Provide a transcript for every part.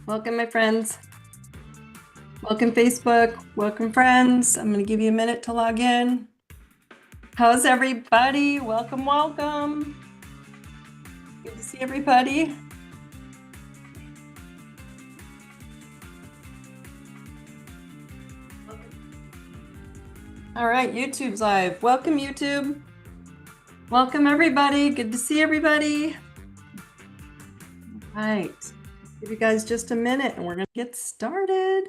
Welcome, my friends. Welcome, Facebook. Welcome, friends. I'm going to give you a minute to log in. How's everybody? Welcome, welcome. Good to see everybody. All right, YouTube's live. Welcome, YouTube. Welcome, everybody. Good to see everybody. All right. Give you guys just a minute and we're going to get started.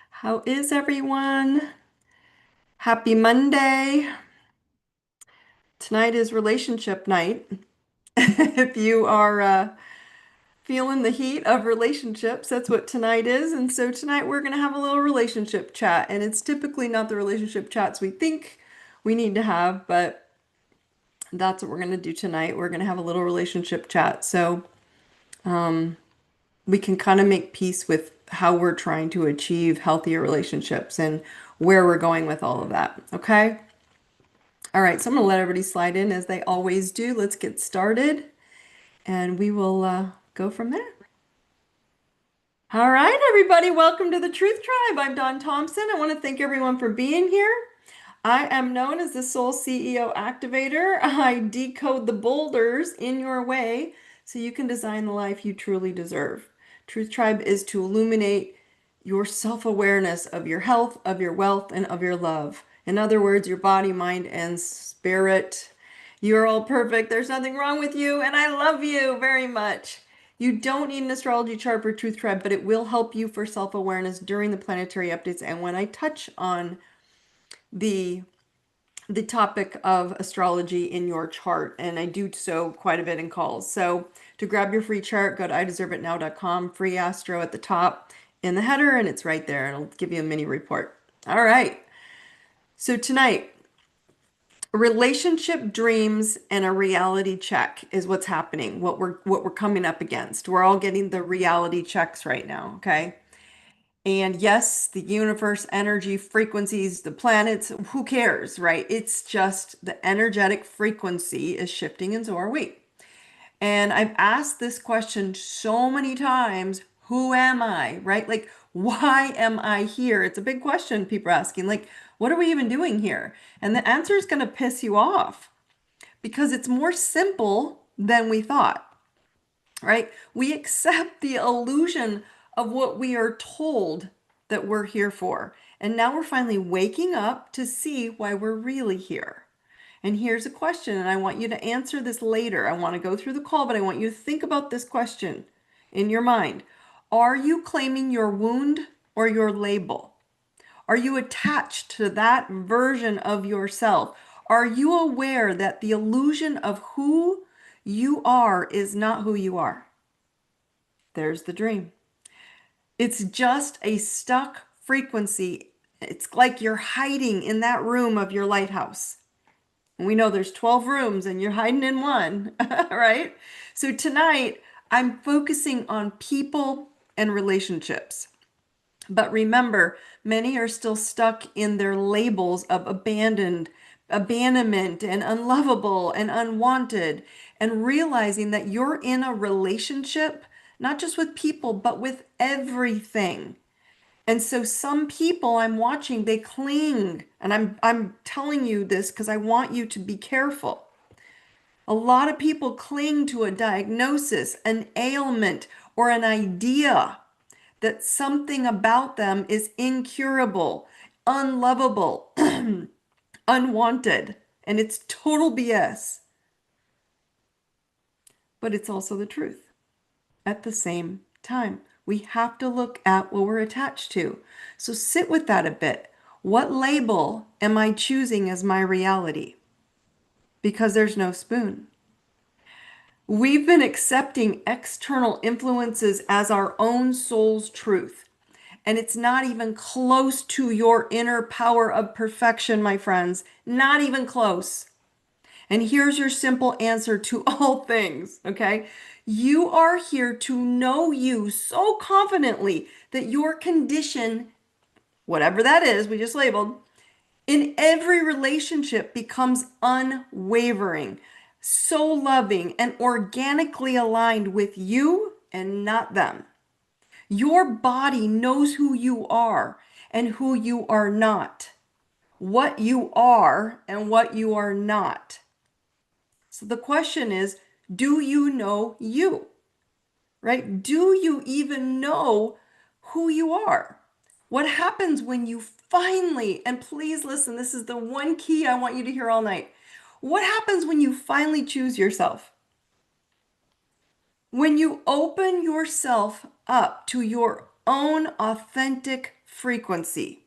How is everyone? Happy Monday. Tonight is relationship night. If you are feeling the heat of relationships, that's what tonight is. And so tonight we're going to have a little relationship chat. And it's typically not the relationship chats we think we need to have, but that's what we're going to do tonight. We're going to have a little relationship chat. So we can kind of make peace with how we're trying to achieve healthier relationships and where we're going with all of that. Okay. All right. So I'm going to let everybody slide in as they always do. Let's get started and we will go from there. All right, everybody, welcome to the Truth Tribe. I'm Daune Thompson. I want to thank everyone for being here. I am known as the Soul CEO Activator. I decode the boulders in your way so you can design the life you truly deserve. Truth Tribe is to illuminate your self-awareness of your health, of your wealth, and of your love. In other words, your body, mind, and spirit. You're all perfect. There's nothing wrong with you, and I love you very much. You don't need an astrology chart for Truth Tribe, but it will help you for self-awareness during the planetary updates and when I touch on the topic of astrology in your chart, and I do so quite a bit in calls. So to grab your free chart, go to ideserveitnow.com, free astro at the top in the header, and it's right there. It'll give you a mini report. All right. So tonight, relationship dreams and a reality check is what's happening, what we're coming up against. We're all getting the reality checks right now, okay? And yes, the universe, energy, frequencies, the planets, who cares, right? It's just the energetic frequency is shifting, and so are we. And I've asked this question so many times, who am I, right? Like, why am I here? It's a big question people are asking. Like, what are we even doing here? And the answer is going to piss you off because it's more simple than we thought, right? We accept the illusion of what we are told that we're here for. And now we're finally waking up to see why we're really here. And here's a question, and I want you to answer this later. I want to go through the call, but I want you to think about this question in your mind. Are you claiming your wound or your label? Are you attached to that version of yourself? Are you aware that the illusion of who you are is not who you are? There's the dream. It's just a stuck frequency. It's like you're hiding in that room of your lighthouse. And we know there's 12 rooms and you're hiding in one, right? So tonight, I'm focusing on people and relationships. But remember, many are still stuck in their labels of abandonment, and unlovable and unwanted, and realizing that you're in a relationship, not just with people, but with everything. And so some people I'm watching, they cling, and I'm telling you this because I want you to be careful. A lot of people cling to a diagnosis, an ailment, or an idea that something about them is incurable, unlovable, unwanted, and it's total BS. But it's also the truth at the same time. We have to look at what we're attached to. So sit with that a bit. What label am I choosing as my reality? Because there's no spoon. We've been accepting external influences as our own soul's truth. And it's not even close to your inner power of perfection, my friends. Not even close. And here's your simple answer to all things, okay? You are here to know you so confidently that your condition, whatever that is, we just labeled, in every relationship becomes unwavering, so loving, and organically aligned with you and not them. Your body knows who you are and who you are not, what you are and what you are not. So the question is, do you know you? Right? Do you even know who you are? What happens when you finally, and please listen, this is the one key I want you to hear all night. What happens when you finally choose yourself? When you open yourself up to your own authentic frequency.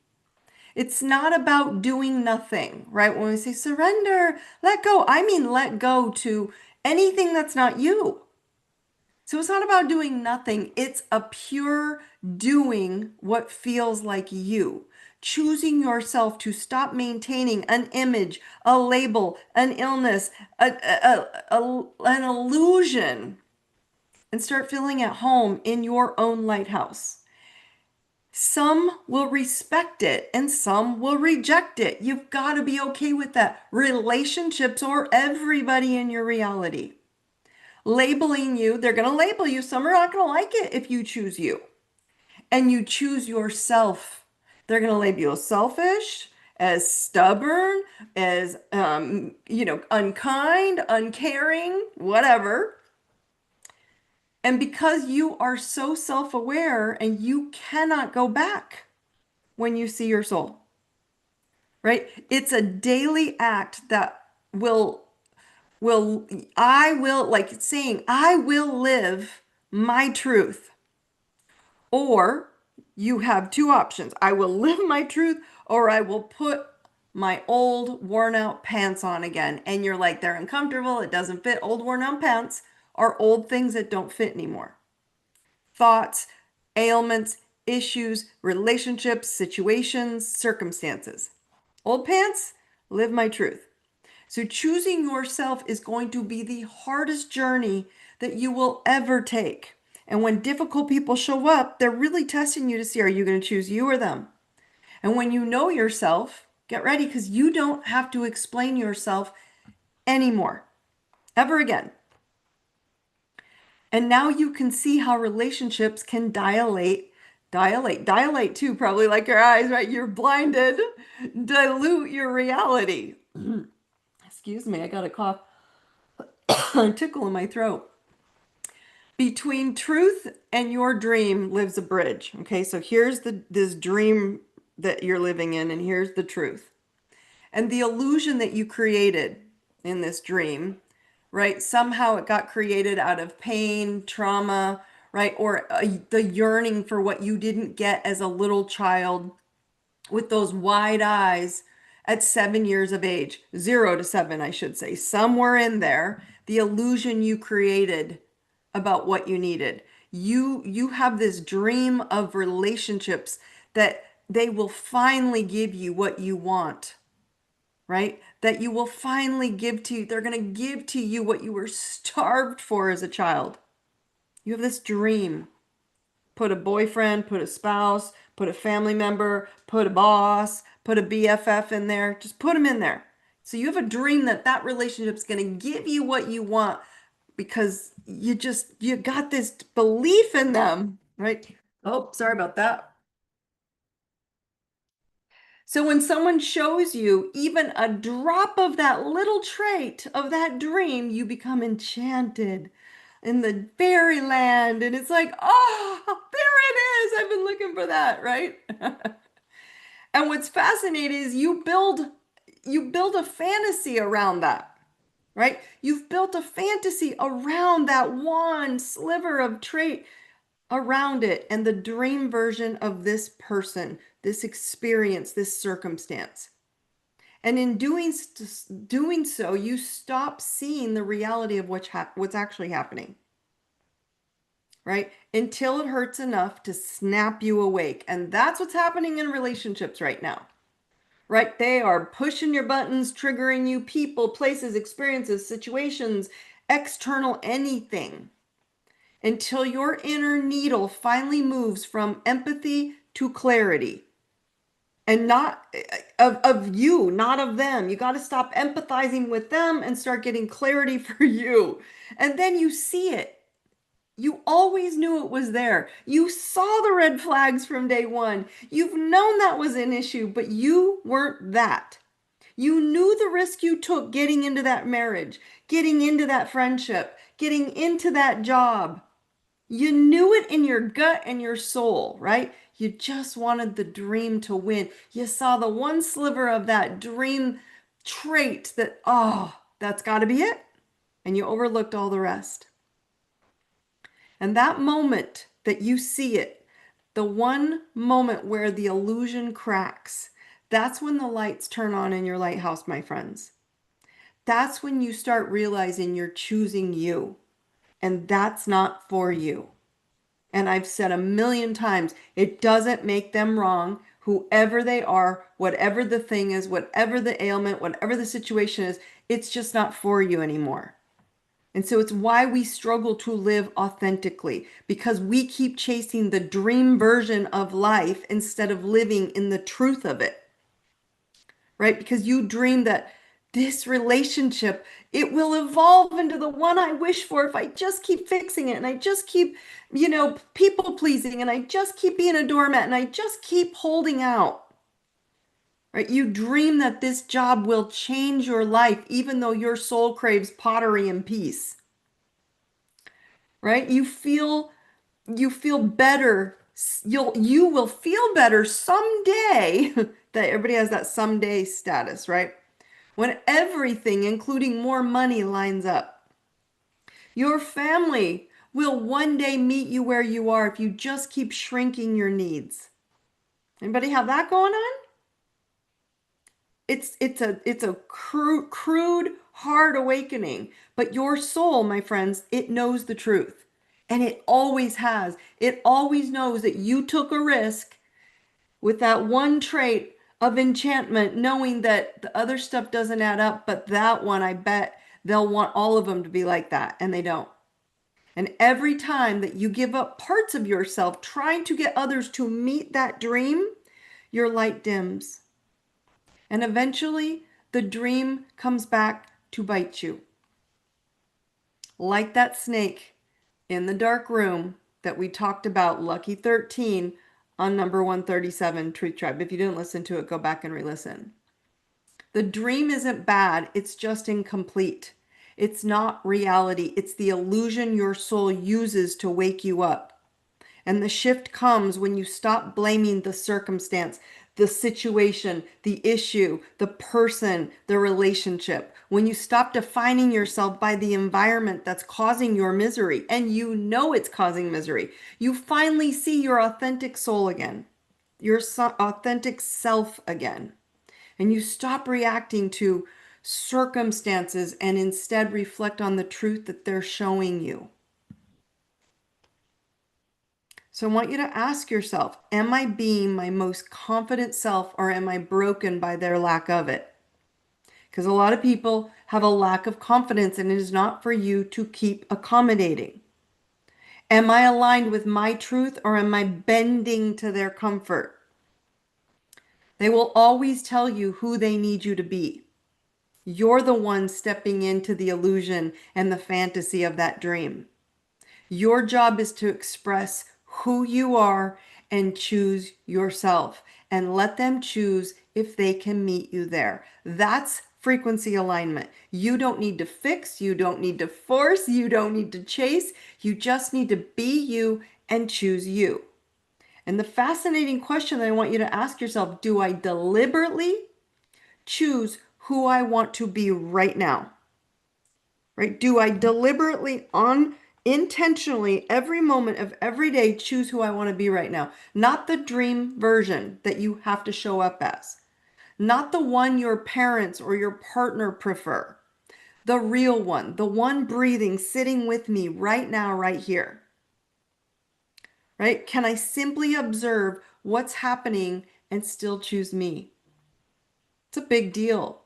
It's not about doing nothing, right? When we say surrender, let go, I mean let go to anything that's not you. So it's not about doing nothing. It's a pure doing what feels like you. Choosing yourself to stop maintaining an image, a label, an illness, an illusion, and start feeling at home in your own lighthouse. Some will respect it and some will reject it. You've got to be okay with that. Relationships or everybody in your reality. Labeling you, they're going to label you. Some are not going to like it if you choose you. And you choose yourself. They're going to label you as selfish, as stubborn, as, unkind, uncaring, whatever. And because you are so self-aware and you cannot go back when you see your soul, right? It's a daily act that like it's saying, I will live my truth. Or you have two options. I will live my truth or I will put my old worn out pants on again. And you're like, they're uncomfortable. It doesn't fit. Old worn out pants are old things that don't fit anymore. Thoughts, ailments, issues, relationships, situations, circumstances. Old pants, live my truth. So choosing yourself is going to be the hardest journey that you will ever take. And when difficult people show up, they're really testing you to see, are you going to choose you or them? And when you know yourself, get ready because you don't have to explain yourself anymore, ever again. And now you can see how relationships can dilate too, probably like your eyes, right? You're blinded, dilute your reality. Excuse me, I got a cough, a tickle in my throat. Between truth and your dream lives a bridge. Okay, so here's this dream that you're living in, and here's the truth. And the illusion that you created in this dream, right? Somehow it got created out of pain, trauma, right? Or the yearning for what you didn't get as a little child with those wide eyes at 7 years of age, 0 to 7, I should say, somewhere in there, the illusion you created about what you needed. You have this dream of relationships that they will finally give you what you want, right? That you will finally give to you. They're going to give to you what you were starved for as a child. You have this dream. Put a boyfriend, put a spouse, put a family member, put a boss, put a BFF in there. Just put them in there. So you have a dream that that relationship's going to give you what you want because you got this belief in them, right? Oh, sorry about that. So when someone shows you even a drop of that little trait of that dream, you become enchanted in the fairyland. And it's like, oh, there it is. I've been looking for that, right? And what's fascinating is you build a fantasy around that, right? You've built a fantasy around that one sliver of trait around it and the dream version of this person, this experience, this circumstance. And in doing so, you stop seeing the reality of what's actually happening, right? Until it hurts enough to snap you awake. And that's what's happening in relationships right now, right? They are pushing your buttons, triggering you, people, places, experiences, situations, external anything, until your inner needle finally moves from empathy to clarity. And not of you, not of them. You got to stop empathizing with them and start getting clarity for you. And then you see it. You always knew it was there. You saw the red flags from day one. You've known that was an issue, but you weren't that. You knew the risk you took getting into that marriage, getting into that friendship, getting into that job. You knew it in your gut and your soul, right? You just wanted the dream to win. You saw the one sliver of that dream trait that, oh, that's got to be it. And you overlooked all the rest. And that moment that you see it, the one moment where the illusion cracks, that's when the lights turn on in your lighthouse, my friends. That's when you start realizing you're choosing you, and that's not for you. And I've said a million times, it doesn't make them wrong. Whoever they are, whatever the thing is, whatever the ailment, whatever the situation is, it's just not for you anymore. And so it's why we struggle to live authentically, because we keep chasing the dream version of life instead of living in the truth of it, right? Because you dream that this relationship, it will evolve into the one I wish for if I just keep fixing it and I just keep, people pleasing and I just keep being a doormat and I just keep holding out. Right? You dream that this job will change your life even though your soul craves pottery and peace. Right? You feel better. You will feel better someday. That everybody has that someday status, right? When everything, including more money, lines up. Your family will one day meet you where you are if you just keep shrinking your needs. Anybody have that going on? It's a crude, hard awakening, but your soul, my friends, it knows the truth. And it always has. It always knows that you took a risk with that one trait of enchantment, knowing that the other stuff doesn't add up, but that one, I bet they'll want all of them to be like that, and they don't. And every time that you give up parts of yourself trying to get others to meet that dream, your light dims. And eventually, the dream comes back to bite you. Like that snake in the dark room that we talked about, Lucky 13, on number 137, Truth Tribe. If you didn't listen to it, go back and re-listen. The dream isn't bad, it's just incomplete. It's not reality. It's the illusion your soul uses to wake you up. And the shift comes when you stop blaming the circumstance, the situation, the issue, the person, the relationship. When you stop defining yourself by the environment that's causing your misery, and you know it's causing misery, you finally see your authentic soul again, your authentic self again. And you stop reacting to circumstances and instead reflect on the truth that they're showing you. So I want you to ask yourself, am I being my most confident self or am I broken by their lack of it? Because a lot of people have a lack of confidence and it is not for you to keep accommodating. Am I aligned with my truth or am I bending to their comfort? They will always tell you who they need you to be. You're the one stepping into the illusion and the fantasy of that dream. Your job is to express who you are and choose yourself and let them choose if they can meet you there. That's frequency alignment. You don't need to fix, you don't need to force, you don't need to chase. You just need to be you and choose you. And the fascinating question that I want you to ask yourself, do I deliberately choose who I want to be right now? Right? Do I deliberately intentionally every moment of every day choose who I want to be right now? Not the dream version that you have to show up as. Not the one your parents or your partner prefer. The real one, the one breathing, sitting with me right now, right here. Right? Can I simply observe what's happening and still choose me? It's a big deal.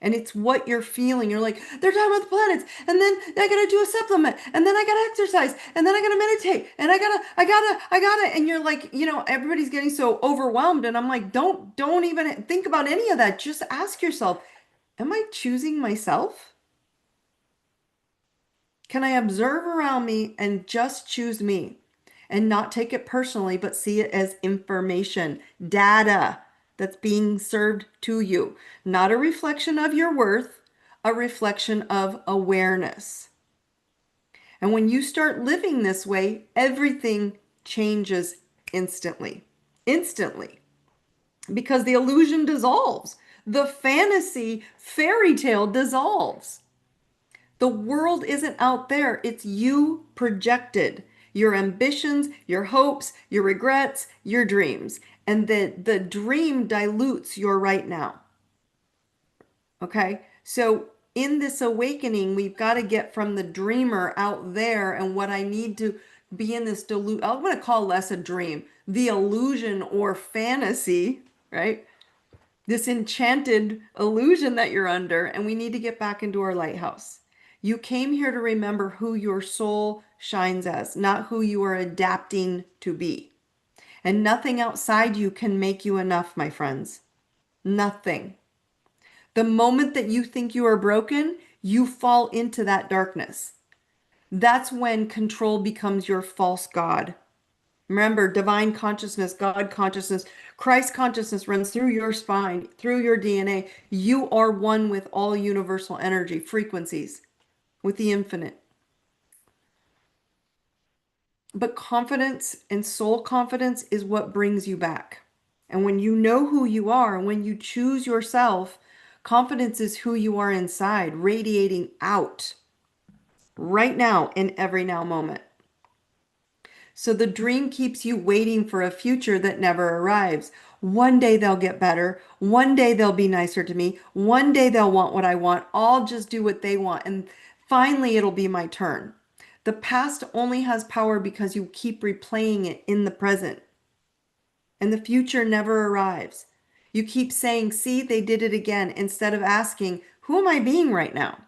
And it's what you're feeling. You're like, they're talking about the planets, and then I gotta do a supplement, and then I gotta exercise, and then I gotta meditate, and I gotta, and you're like, everybody's getting so overwhelmed, and I'm like, don't even think about any of that. Just ask yourself, am I choosing myself? Can I observe around me and just choose me and not take it personally, but see it as information, data that's being served to you, not a reflection of your worth, a reflection of awareness. And when you start living this way, everything changes instantly. Instantly. Because the illusion dissolves. The fantasy fairy tale dissolves. The world isn't out there, it's you projected. Your ambitions, your hopes, your regrets, your dreams. And the dream dilutes your right now. Okay? So in this awakening, we've got to get from the dreamer out there and what I need to be in this I'm going to call less a dream, the illusion or fantasy, right? This enchanted illusion that you're under, and we need to get back into our lighthouse. You came here to remember who your soul shines as, not who you are adapting to be. And nothing outside you can make you enough, my friends. Nothing. The moment that you think you are broken, you fall into that darkness. That's when control becomes your false God. Remember, divine consciousness, God consciousness, Christ consciousness runs through your spine, through your DNA. You are one with all universal energy, frequencies, with the infinite. But confidence and soul confidence is what brings you back. And when you know who you are, and when you choose yourself, confidence is who you are inside, radiating out right now in every now moment. So the dream keeps you waiting for a future that never arrives. One day they'll get better. One day they'll be nicer to me. One day they'll want what I want. I'll just do what they want. And finally, it'll be my turn. The past only has power because you keep replaying it in the present. And the future never arrives. You keep saying, see, they did it again, instead of asking, who am I being right now?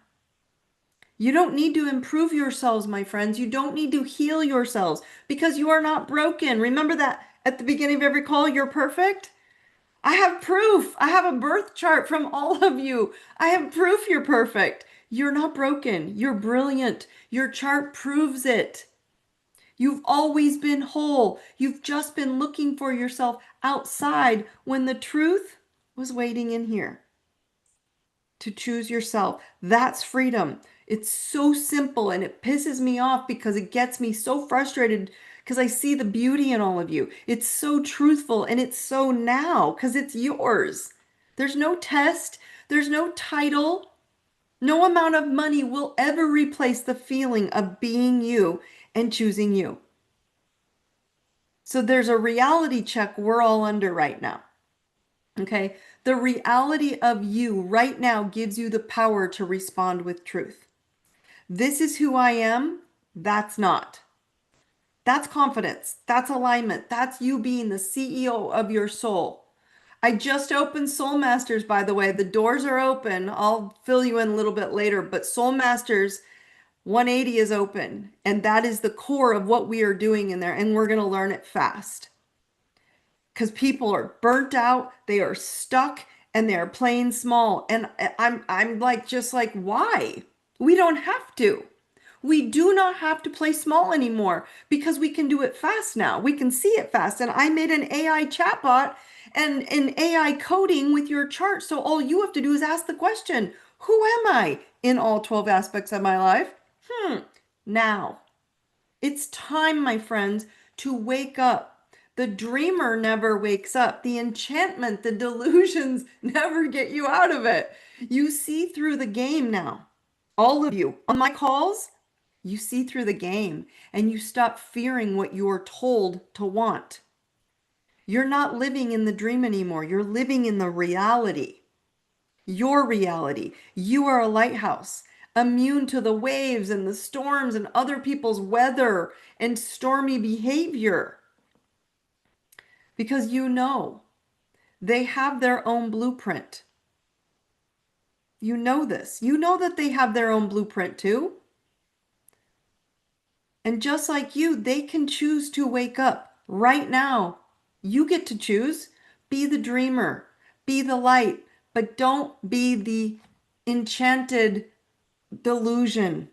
You don't need to improve yourselves, my friends. You don't need to heal yourselves because you are not broken. Remember that at the beginning of every call, you're perfect? I have proof. I have a birth chart from all of you. I have proof you're perfect. You're not broken. You're brilliant. Your chart proves it. You've always been whole. You've just been looking for yourself outside when the truth was waiting in here. To choose yourself. That's freedom. It's so simple and it pisses me off because it gets me so frustrated because I see the beauty in all of you. It's so truthful and it's so now because it's yours. There's no test, there's no title. No amount of money will ever replace the feeling of being you and choosing you. So there's a reality check we're all under right now. Okay? The reality of you right now gives you the power to respond with truth. This is who I am. That's not. That's confidence. That's alignment. That's you being the CEO of your soul. I just opened Soul Masters, by the way. The doors are open. I'll fill you in a little bit later, but Soul Masters 180 is open. And that is the core of what we are doing in there. And we're going to learn it fast. Because people are burnt out, they are stuck, and they're playing small. And I'm like, just like, why? We don't have to. We do not have to play small anymore because we can do it fast now. We can see it fast. And I made an AI chatbot and an AI coding with your chart. So all you have to do is ask the question, who am I in all 12 aspects of my life? Now. It's time, my friends, to wake up. The dreamer never wakes up. The enchantment, the delusions never get you out of it. You see through the game now. All of you on my calls, you see through the game and you stop fearing what you are told to want. You're not living in the dream anymore. You're living in the reality. Your reality. You are a lighthouse, immune to the waves and the storms and other people's weather and stormy behavior. Because you know they have their own blueprint. You know this. You know that they have their own blueprint too. And just like you, they can choose to wake up right now. You get to choose. Be the dreamer. Be the light. But don't be the enchanted delusion.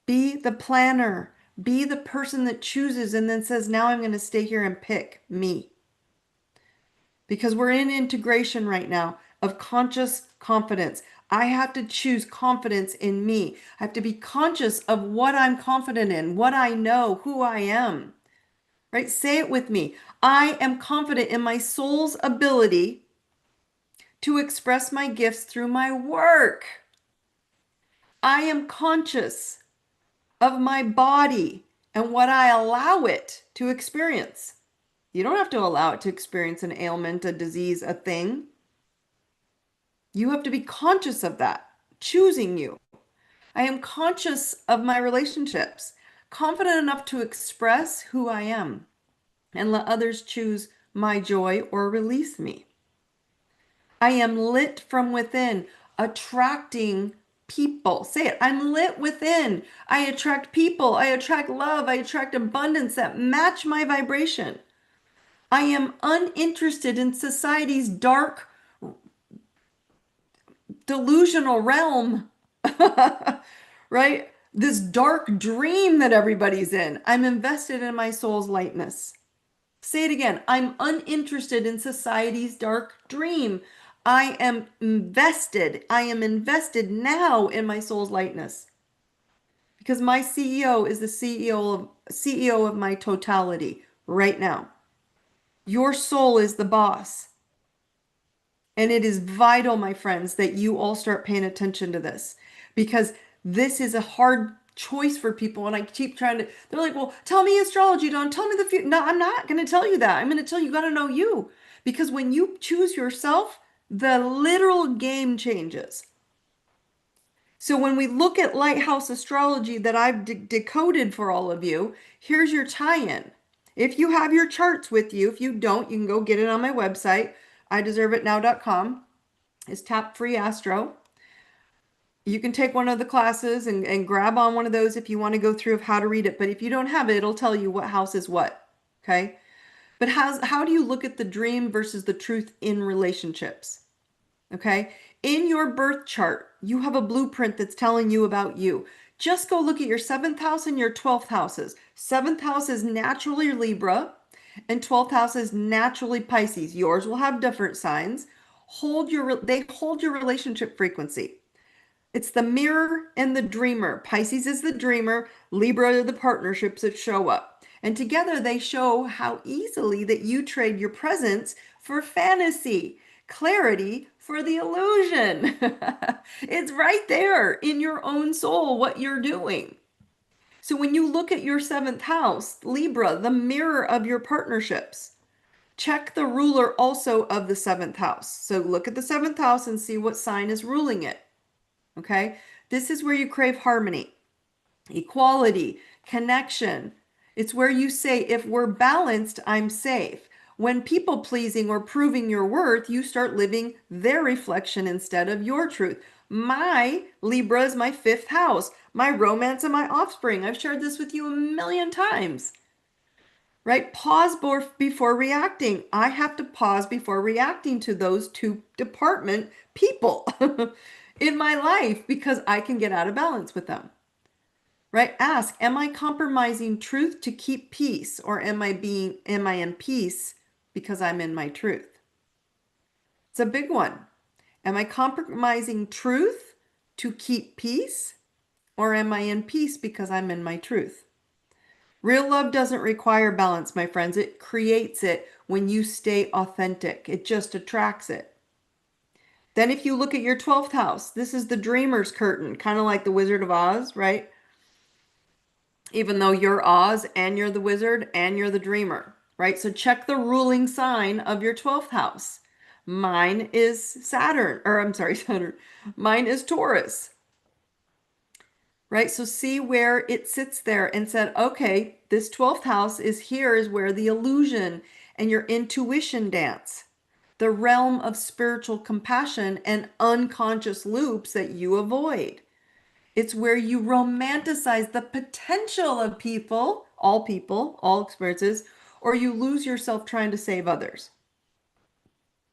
Be the planner. Be the person that chooses and then says, now I'm going to stay here and pick me. Because we're in integration right now of conscious confidence. I have to choose confidence in me. I have to be conscious of what I'm confident in, what I know, who I am. Right? Say it with me. I am confident in my soul's ability to express my gifts through my work. I am conscious of my body and what I allow it to experience. You don't have to allow it to experience an ailment, a disease, a thing. You have to be conscious of that, choosing you. I am conscious of my relationships, confident enough to express who I am and let others choose my joy or release me. I am lit from within, attracting people. Say it. I'm lit within. I attract people. I attract love. I attract abundance that match my vibration. I am uninterested in society's dark, delusional realm, right? This dark dream that everybody's in. I'm invested in my soul's lightness. Say it again. I'm uninterested in society's dark dream. I am invested. I am invested now in my soul's lightness. Because my CEO is the CEO of my totality right now. Your soul is the boss. And it is vital, my friends, that you all start paying attention to this, because this is a hard choice for people. And I keep trying to, they're like, well, tell me astrology, Dawn, tell me the future. No, I'm not going to tell you that. I'm going to tell you, you got to know you. Because when you choose yourself, the literal game changes. So when we look at lighthouse astrology that I've decoded for all of you, here's your tie-in. If you have your charts with you, if you don't, you can go get it on my website, ideserveitnow.com. It's Tap Free Astro. You can take one of the classes and grab on one of those if you want to go through of how to read it. But if you don't have it, it'll tell you what house is what. Okay. But how do you look at the dream versus the truth in relationships? Okay. In your birth chart, you have a blueprint that's telling you about you. Just go look at your 7th house and your 12th houses. 7th house is naturally Libra and 12th house is naturally Pisces. Yours will have different signs. They hold your relationship frequency. It's the mirror and the dreamer. Pisces is the dreamer, Libra are the partnerships that show up. And together they show how easily that you trade your presence for fantasy, clarity for the illusion. It's right there in your own soul what you're doing. So when you look at your 7th house, Libra, the mirror of your partnerships, check the ruler also of the 7th house. So look at the 7th house and see what sign is ruling it. Okay, this is where you crave harmony, equality, connection. It's where you say, if we're balanced, I'm safe. When people pleasing or proving your worth, you start living their reflection instead of your truth. My Libra is my 5th house, my romance and my offspring. I've shared this with you a million times. Right? Pause before reacting. I have to pause before reacting to those two department people in my life because I can get out of balance with them. Right? Ask, am I compromising truth to keep peace, or am I in peace because I'm in my truth? It's a big one. Am I compromising truth to keep peace, or am I in peace because I'm in my truth? Real love doesn't require balance, my friends. It creates it when you stay authentic. It just attracts it. Then if you look at your 12th house, this is the dreamer's curtain, kind of like the Wizard of Oz, right? Even though you're Oz and you're the wizard and you're the dreamer, right? So check the ruling sign of your 12th house. Mine is Saturn. Mine is Taurus. Right? So see where it sits there and said, okay, this 12th house is where the illusion and your intuition dance, the realm of spiritual compassion and unconscious loops that you avoid. It's where you romanticize the potential of people, all experiences, or you lose yourself trying to save others.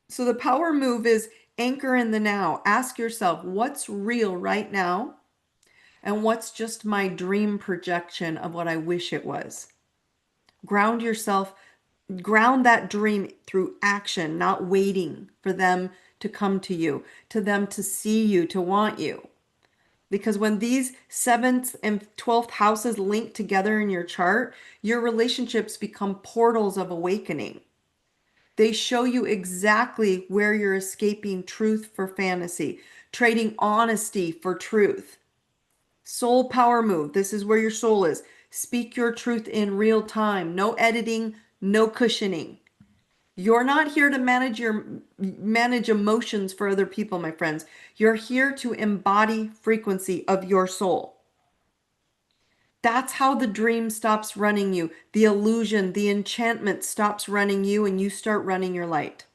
So the power move is anchor in the now. Ask yourself, what's real right now? and what's just my dream projection of what I wish it was. Ground yourself, ground that dream through action, not waiting for them to come to you, to them to see you, to want you. Because when these 7th and 12th houses link together in your chart, your relationships become portals of awakening. They show you exactly where you're escaping truth for fantasy, trading honesty for truth. Soul power move. This is where your soul is. Speak your truth in real time. No editing, no cushioning. You're not here to manage emotions for other people, my friends. You're here to embody frequency of your soul. That's how the dream stops running you. The illusion, the enchantment stops running you, and you start running your light.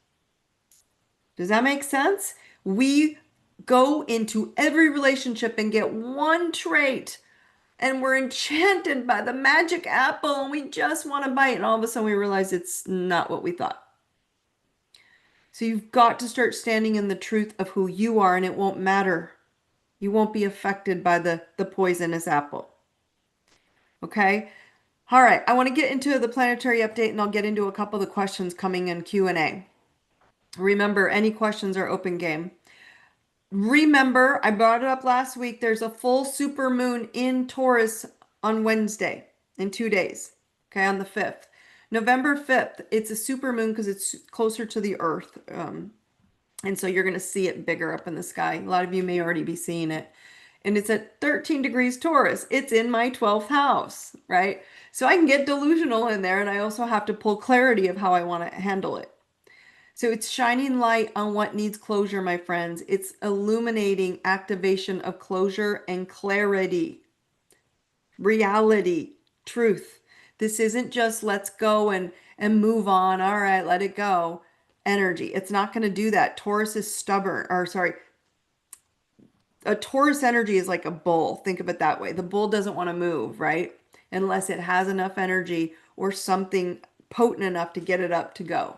Does that make sense? We go into every relationship and get one trait, and we're enchanted by the magic apple, and we just want to bite, and all of a sudden we realize it's not what we thought. So you've got to start standing in the truth of who you are, and it won't matter. You won't be affected by the poisonous apple. Okay? All right, I want to get into the planetary update, and I'll get into a couple of the questions coming in Q&A. Remember, any questions are open game. Remember, I brought it up last week, there's a full super moon in Taurus on Wednesday in 2 days, okay, on the 5th. November 5th, it's a super moon because it's closer to the Earth. And so you're going to see it bigger up in the sky. A lot of you may already be seeing it. And it's at 13 degrees Taurus. It's in my 12th house, right? So I can get delusional in there, and I also have to pull clarity of how I want to handle it. So it's shining light on what needs closure, my friends. It's illuminating activation of closure and clarity, reality, truth. This isn't just let's go and move on. All right, let it go. Energy. It's not going to do that. Taurus is stubborn, or sorry, a Taurus energy is like a bull. Think of it that way. The bull doesn't want to move, right? Unless it has enough energy or something potent enough to get it up to go.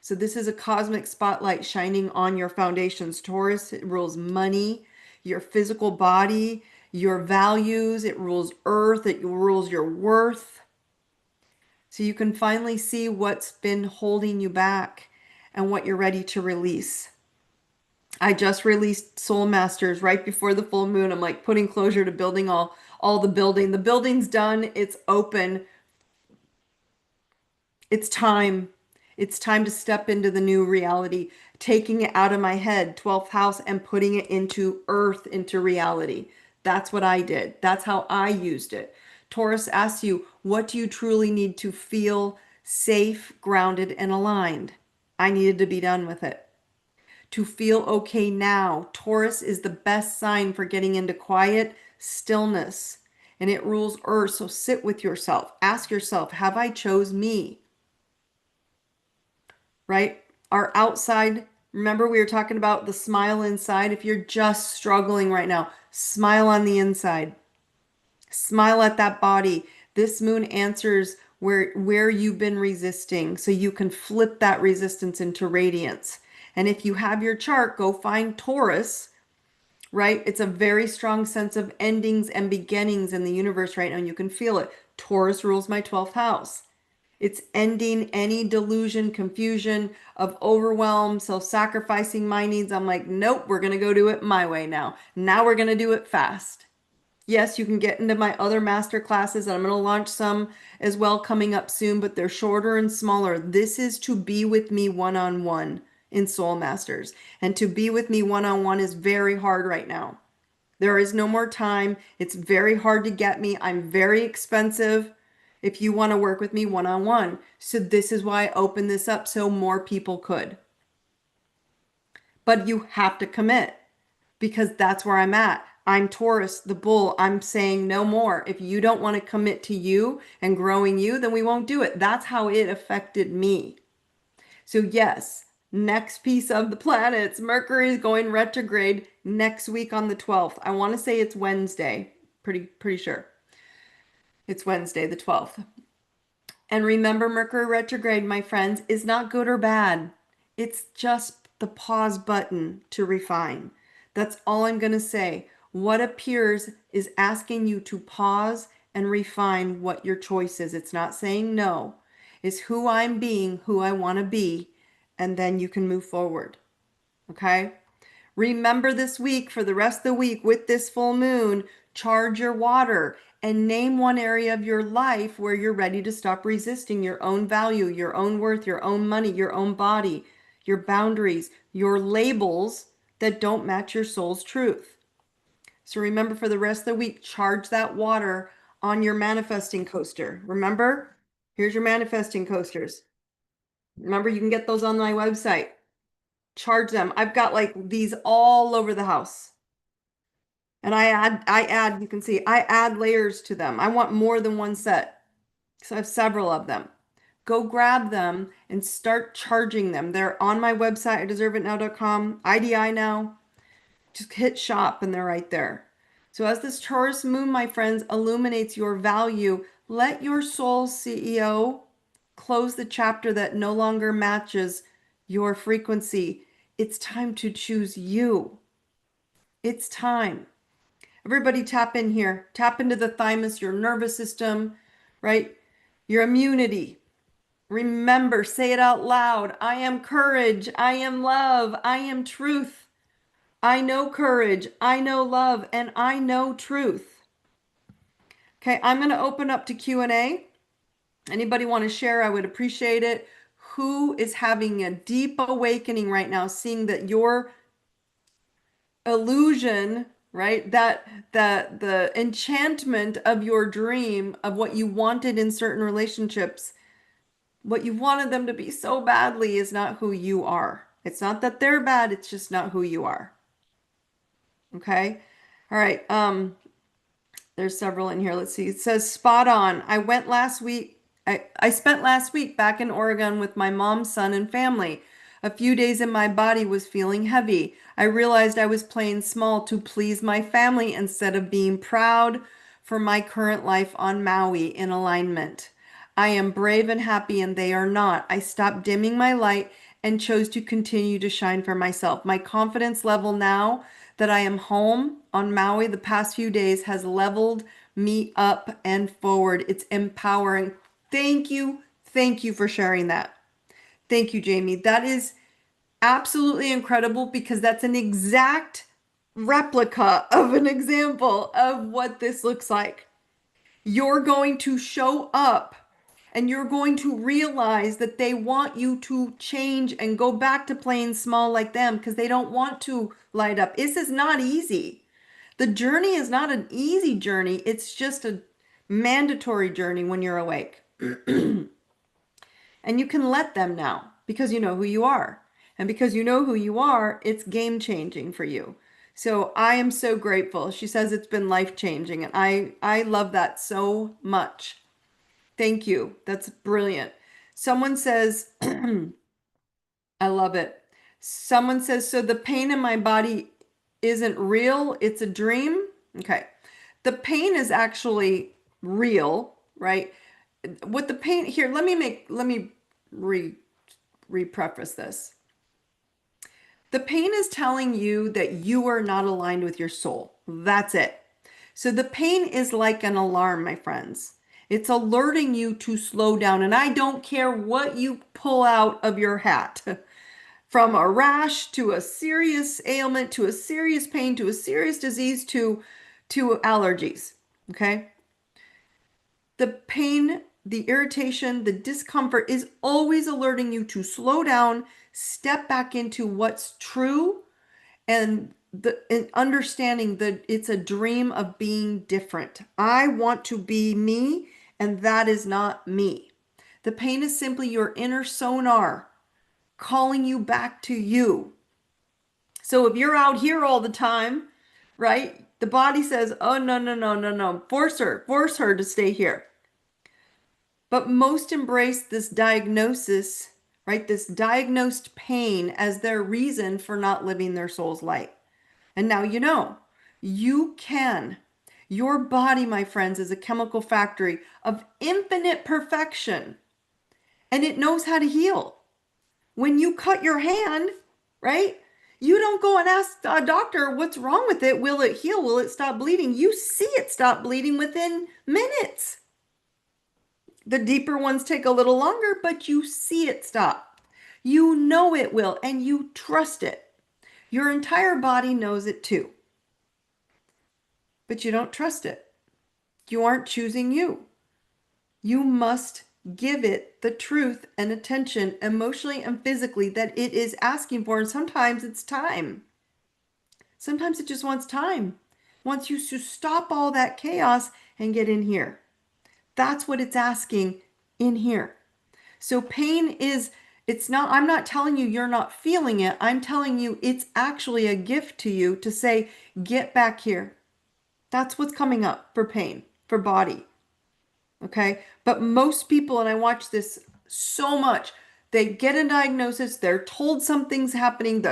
So this is a cosmic spotlight shining on your foundations. Taurus, it rules money, your physical body, your values. It rules earth. It rules your worth. So you can finally see what's been holding you back and what you're ready to release. I just released Soul Masters right before the full moon. I'm like putting closure to building all the building. The building's done. It's open. It's time. It's time to step into the new reality, taking it out of my head, 12th house, and putting it into earth, into reality. That's what I did. That's how I used it. Taurus asks you, what do you truly need to feel safe, grounded, and aligned? I needed to be done with it. To feel okay now, Taurus is the best sign for getting into quiet stillness, and it rules earth. So sit with yourself. Ask yourself, have I chose me? Right? Our outside, remember we were talking about the smile inside. If you're just struggling right now, smile on the inside. Smile at that body. This moon answers where you've been resisting, so you can flip that resistance into radiance. And if you have your chart, go find Taurus, right? It's a very strong sense of endings and beginnings in the universe right now, and you can feel it. Taurus rules my 12th house. It's ending any delusion, confusion of overwhelm, self-sacrificing my needs. I'm like, nope, we're going to go do it my way now. Now we're going to do it fast. Yes, you can get into my other master classes, and I'm going to launch some as well coming up soon, but they're shorter and smaller. This is to be with me one-on-one in Soul Masters. And to be with me one-on-one is very hard right now. There is no more time. It's very hard to get me. I'm very expensive if you want to work with me one-on-one. So this is why I opened this up so more people could. But you have to commit, because that's where I'm at. I'm Taurus, the bull. I'm saying no more. If you don't want to commit to you and growing you, then we won't do it. That's how it affected me. So yes, next piece of the planets, Mercury is going retrograde next week on the 12th. I want to say it's Wednesday. Pretty sure. It's Wednesday, the 12th. And remember, Mercury retrograde, my friends, is not good or bad. It's just the pause button to refine. That's all I'm going to say. What appears is asking you to pause and refine what your choice is. It's not saying no. It's who I'm being, who I want to be, and then you can move forward. Okay? Remember this week, for the rest of the week with this full moon, charge your water and name one area of your life where you're ready to stop resisting your own value, your own worth, your own money, your own body, your boundaries, your labels that don't match your soul's truth. So remember, for the rest of the week, charge that water on your manifesting coaster. Remember? Here's your manifesting coasters. Remember, you can get those on my website. Charge them. I've got like these all over the house. And you can see, I add layers to them. I want more than one set. So I have several of them. Go grab them and start charging them. They're on my website at deserveitnow.com, IDI now. Just hit shop and they're right there. So as this Taurus moon, my friends, illuminates your value, let your soul CEO close the chapter that no longer matches your frequency. It's time to choose you. It's time. Everybody tap in here. Tap into the thymus, your nervous system, right? Your immunity. Remember, say it out loud. I am courage. I am love. I am truth. I know courage. I know love. And I know truth. Okay, I'm going to open up to Q&A. Anybody want to share? I would appreciate it. Who is having a deep awakening right now, seeing that your illusion, right? That the enchantment of your dream of what you wanted in certain relationships, what you wanted them to be so badly, is not who you are. It's not that they're bad, it's just not who you are. Okay? All right. There's several in here. Let's see. It says spot on. I spent last week back in Oregon with my mom, son, and family. A few days and my body was feeling heavy. I realized I was playing small to please my family instead of being proud for my current life on Maui in alignment. I am brave and happy, and they are not. I stopped dimming my light and chose to continue to shine for myself. My confidence level now that I am home on Maui the past few days has leveled me up and forward. It's empowering. Thank you. Thank you for sharing that. Thank you, Jamie. That is absolutely incredible because that's an exact replica of an example of what this looks like. You're going to show up and you're going to realize that they want you to change and go back to playing small like them because they don't want to light up. This is not easy. The journey is not an easy journey. It's just a mandatory journey when you're awake. And you can let them now because you know who you are. And because you know who you are, it's game changing for you. So I am so grateful. She says it's been life changing. And I love that so much. Thank you. That's brilliant. Someone says, I love it. Someone says, so the pain in my body isn't real, it's a dream. Okay. The pain is actually real, right? What the pain here, let me re-preface this. The pain is telling you that you are not aligned with your soul. That's it. So the pain is like an alarm, my friends. It's alerting you to slow down. And I don't care what you pull out of your hat, from a rash to a serious ailment, to a serious pain, to a serious disease, to allergies. Okay? The pain, the irritation, the discomfort is always alerting you to slow down, step back into what's true, and understanding that it's a dream of being different. I want to be me, and that is not me. The pain is simply your inner sonar calling you back to you. So if you're out here all the time, right? The body says, oh, no, no, no, no, no. Force her to stay here. But most embrace this diagnosis, right? This diagnosed pain as their reason for not living their soul's light. And now you know, you can. Your body, my friends, is a chemical factory of infinite perfection, and it knows how to heal. When you cut your hand, right? You don't go and ask a doctor what's wrong with it. Will it heal? Will it stop bleeding? You see it stop bleeding within minutes. The deeper ones take a little longer, but you see it stop. You know it will, and you trust it. Your entire body knows it too, but you don't trust it. You aren't choosing you. You must give it the truth and attention emotionally and physically that it is asking for. And sometimes it's time. Sometimes it just wants time. It wants you to stop all that chaos and get in here. That's what it's asking in here. So pain is, it's not, I'm not telling you you're not feeling it. I'm telling you it's actually a gift to you to say, get back here. That's what's coming up for pain, for body. Okay. But most people, and I watch this so much, they get a diagnosis, they're told something's happening,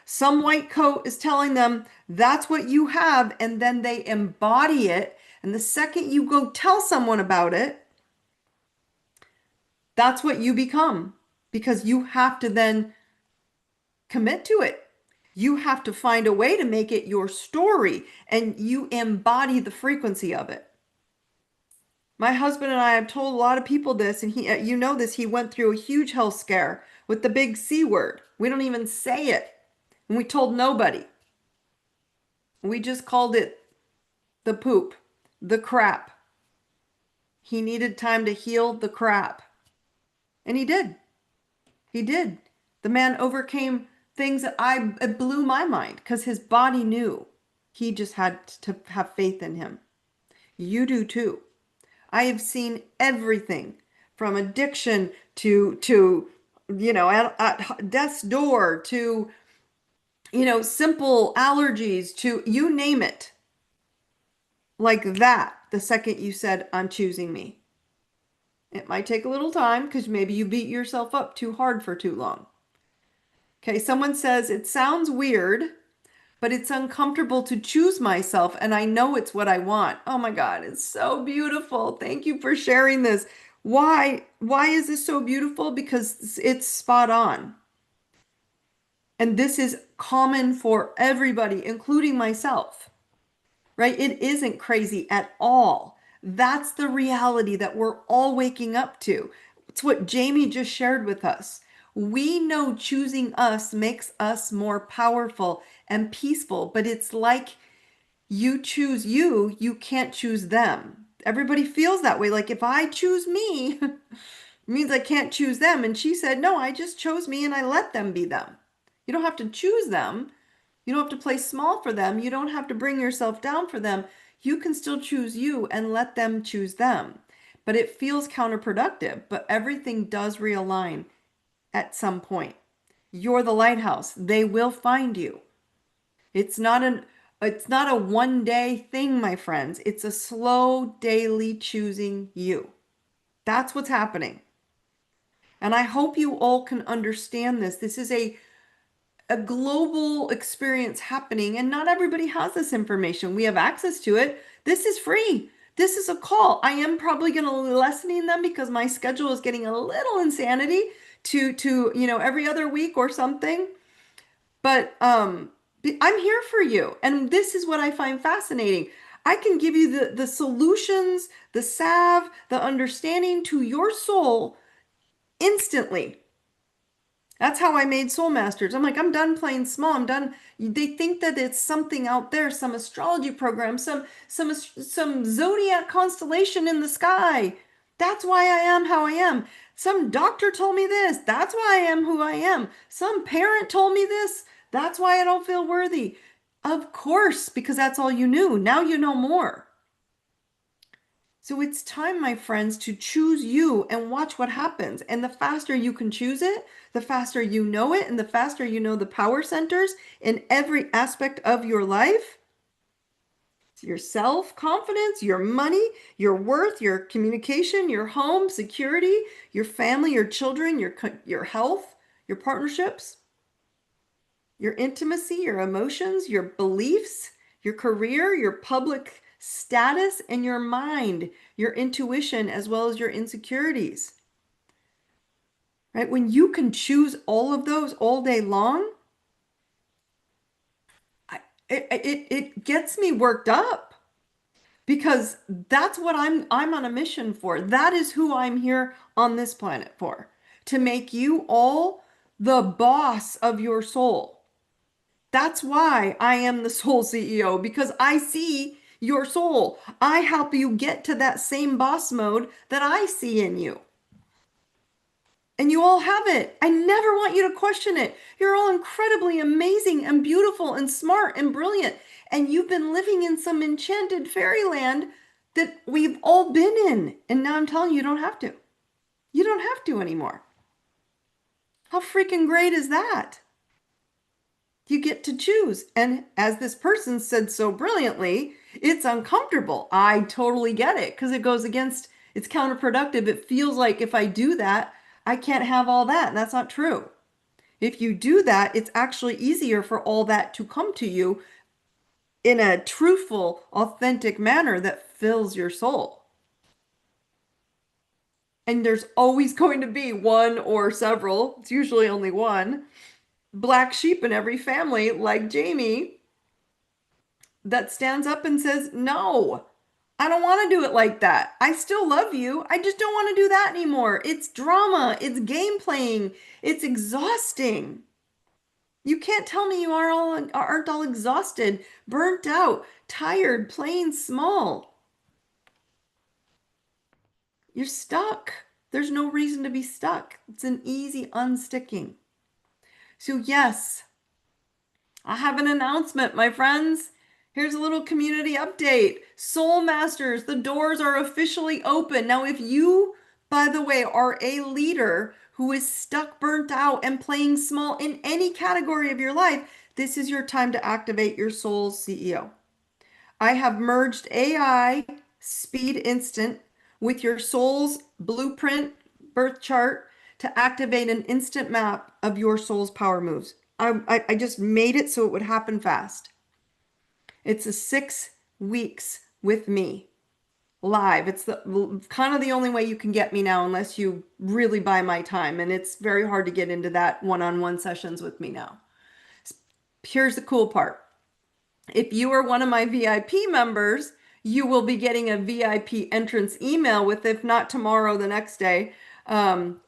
some white coat is telling them that's what you have, and then they embody it. And the second you go tell someone about it, that's what you become, because you have to then commit to it. You have to find a way to make it your story, and you embody the frequency of it. My husband and I have told a lot of people this, and you know this, he went through a huge health scare with the big C word. We don't even say it. And we told nobody. We just called it the poop, the crap. He needed time to heal the crap. And he did. He did. The man overcame things that it blew my mind because his body knew. He just had to have faith in him. You do too. I have seen everything from addiction to at death's door to, simple allergies to you name it. Like that, the second you said, I'm choosing me. It might take a little time because maybe you beat yourself up too hard for too long. Okay, someone says, it sounds weird, but it's uncomfortable to choose myself, and I know it's what I want. Oh my God, it's so beautiful. Thank you for sharing this. Why is this so beautiful? Because it's spot on. And this is common for everybody, including myself, right? It isn't crazy at all. That's the reality that we're all waking up to. It's what Jamie just shared with us. We know choosing us makes us more powerful and peaceful, but it's like you choose you, you can't choose them. Everybody feels that way. Like if I choose me, it means I can't choose them. And she said, no, I just chose me and I let them be them. You don't have to choose them. You don't have to play small for them. You don't have to bring yourself down for them. You can still choose you and let them choose them. But it feels counterproductive, but everything does realign at some point. You're the lighthouse. They will find you. It's not a one day thing, my friends. It's a slow daily choosing you. That's what's happening. And I hope you all can understand this. This is a global experience happening, and not everybody has this information. We have access to it. This is free. This is a call. I am probably going to be lessening them because my schedule is getting a little insanity to every other week or something. But I'm here for you. And this is what I find fascinating. I can give you the solutions, the salve, the understanding to your soul instantly. That's how I made Soul Masters. I'm like, I'm done playing small. I'm done. They think that it's something out there, some astrology program, some zodiac constellation in the sky. That's why I am how I am. Some doctor told me this. That's why I am who I am. Some parent told me this. That's why I don't feel worthy. Of course, because that's all you knew. Now you know more. So it's time, my friends, to choose you and watch what happens. And the faster you can choose it, the faster you know it, and the faster you know the power centers in every aspect of your life. Your self-confidence, your money, your worth, your communication, your home, security, your family, your children, your health, your partnerships, your intimacy, your emotions, your beliefs, your career, your public status, and your mind, your intuition, as well as your insecurities. Right? When you can choose all of those all day long, it gets me worked up because that's what I'm on a mission for. That is who I'm here on this planet for, to make you all the boss of your soul. That's why I am the soul CEO, because I see your soul. I help you get to that same boss mode that I see in you. And you all have it. I never want you to question it. You're all incredibly amazing and beautiful and smart and brilliant. And you've been living in some enchanted fairyland that we've all been in. And now I'm telling you, you don't have to. You don't have to anymore. How freaking great is that? You get to choose. And as this person said so brilliantly, it's uncomfortable. I totally get it because it goes against, it's counterproductive. It feels like if I do that, I can't have all that. And that's not true. If you do that, it's actually easier for all that to come to you in a truthful, authentic manner that fills your soul. And there's always going to be one or several, it's usually only one, black sheep in every family, like Jamie, that stands up and says, no, I don't want to do it like that. I still love you. I just don't want to do that anymore. It's drama, it's game playing, it's exhausting. You can't tell me you aren't all exhausted, burnt out, tired, playing small. You're stuck. There's no reason to be stuck. It's an easy unsticking. So, yes, I have an announcement, my friends. Here's a little community update. Soul Masters, the doors are officially open. Now, if you, by the way, are a leader who is stuck, burnt out, and playing small in any category of your life, this is your time to activate your soul's CEO. I have merged AI Speed Instant with your soul's blueprint birth chart to activate an instant map of your soul's power moves. I just made it so it would happen fast. It's a 6 weeks with me live. It's the kind of the only way you can get me now unless you really buy my time. And it's very hard to get into that one-on-one sessions with me now. Here's the cool part. If you are one of my VIP members, you will be getting a VIP entrance email with, if not tomorrow, the next day,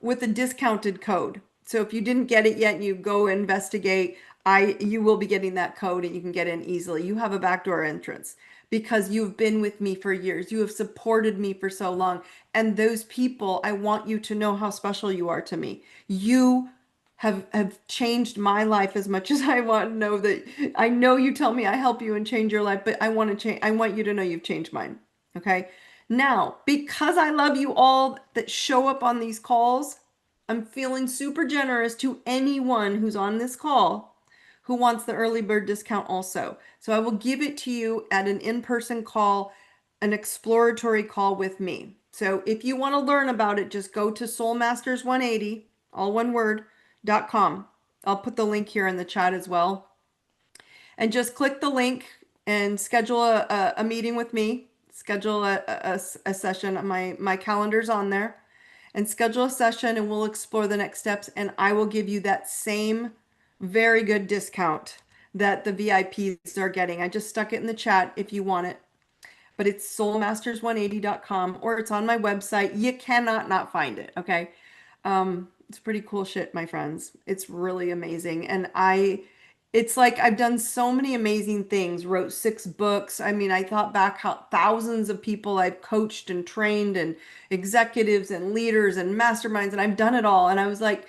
with a discounted code. So if you didn't get it yet and you go investigate, you will be getting that code and you can get in easily. You have a backdoor entrance because you've been with me for years. You have supported me for so long. And those people, I want you to know how special you are to me. You have changed my life as much as I want to know that. I know you tell me I help you and change your life, but I want to change. I want you to know you've changed mine. Okay. Now, because I love you all that show up on these calls, I'm feeling super generous to anyone who's on this call who wants the early bird discount also. So I will give it to you at an in-person call, an exploratory call with me. So if you want to learn about it, just go to soulmasters180, all one word, .com. I'll put the link here in the chat as well. And just click the link and schedule a meeting with me. Schedule a session. My calendar's on there. And schedule a session and we'll explore the next steps. And I will give you that same very good discount that the VIPs are getting. I just stuck it in the chat if you want it. But it's soulmasters180.com or it's on my website. You cannot not find it, okay? It's pretty cool shit, my friends. It's really amazing. And it's like I've done so many amazing things, wrote 6 books. I mean, I thought back how thousands of people I've coached and trained and executives and leaders and masterminds, and I've done it all. And I was like,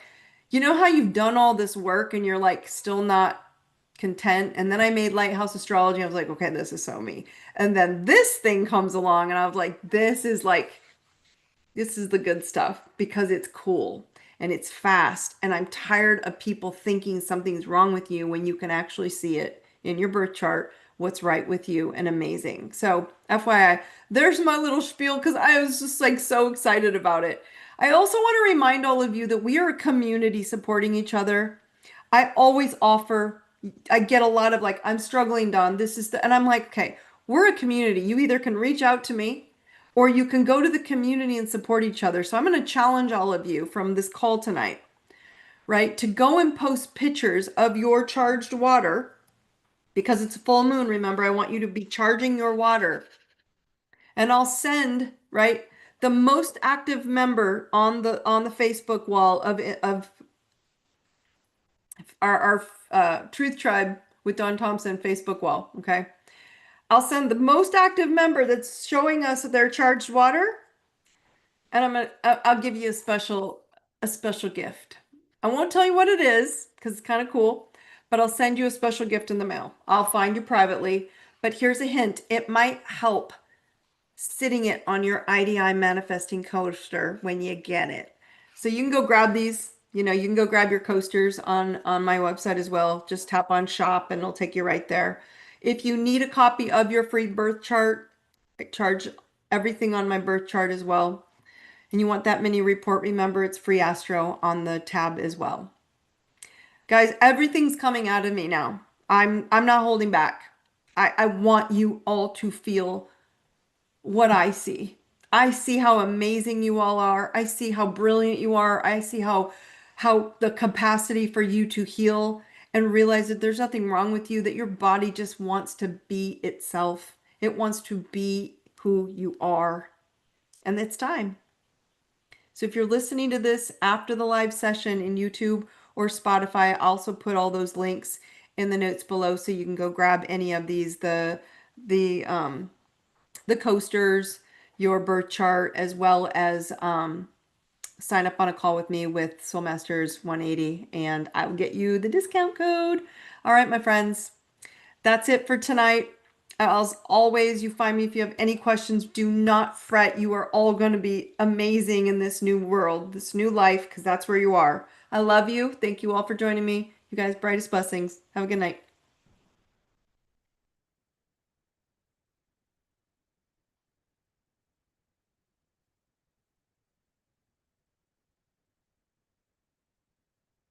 you know how you've done all this work and you're like still not content? And then I made Lighthouse Astrology. I was like, okay, this is so me. And then this thing comes along and I was like, this is the good stuff because it's cool and it's fast. And I'm tired of people thinking something's wrong with you when you can actually see it in your birth chart, what's right with you and amazing. So FYI, there's my little spiel because I was just like so excited about it. I also want to remind all of you that we are a community supporting each other. I always offer, I get a lot of like, I'm struggling, Dawn. And I'm like, okay, we're a community. You either can reach out to me or you can go to the community and support each other. So I'm going to challenge all of you from this call tonight, right, to go and post pictures of your charged water because it's a full moon. Remember, I want you to be charging your water. And I'll send, right, the most active member on the Facebook wall of our Truth Tribe with Daune Thompson Facebook wall. Okay, I'll send the most active member that's showing us their charged water, and I'll give you a special gift. I won't tell you what it is because it's kind of cool, but I'll send you a special gift in the mail. I'll find you privately, but here's a hint. It might help sitting it on your IDI manifesting coaster when you get it. So you can go grab these. You know, you can go grab your coasters on my website as well. Just tap on shop and it'll take you right there. If you need a copy of your free birth chart, I charge everything on my birth chart as well. And you want that mini report, remember it's free Astro on the tab as well. Guys, everything's coming out of me now. I'm not holding back. I want you all to feel what I see. I see how amazing you all are. I see how brilliant you are. I see how the capacity for you to heal and realize that there's nothing wrong with you, that your body just wants to be itself. It wants to be who you are. And it's time. So if you're listening to this after the live session in YouTube or Spotify, I also put all those links in the notes below so you can go grab any of these, the coasters, your birth chart, as well as sign up on a call with me with Soul Masters 180, and I will get you the discount code. All right, my friends, that's it for tonight. As always, you find me if you have any questions. Do not fret. You are all going to be amazing in this new world, this new life, because that's where you are. I love you. Thank you all for joining me. You guys, brightest blessings. Have a good night.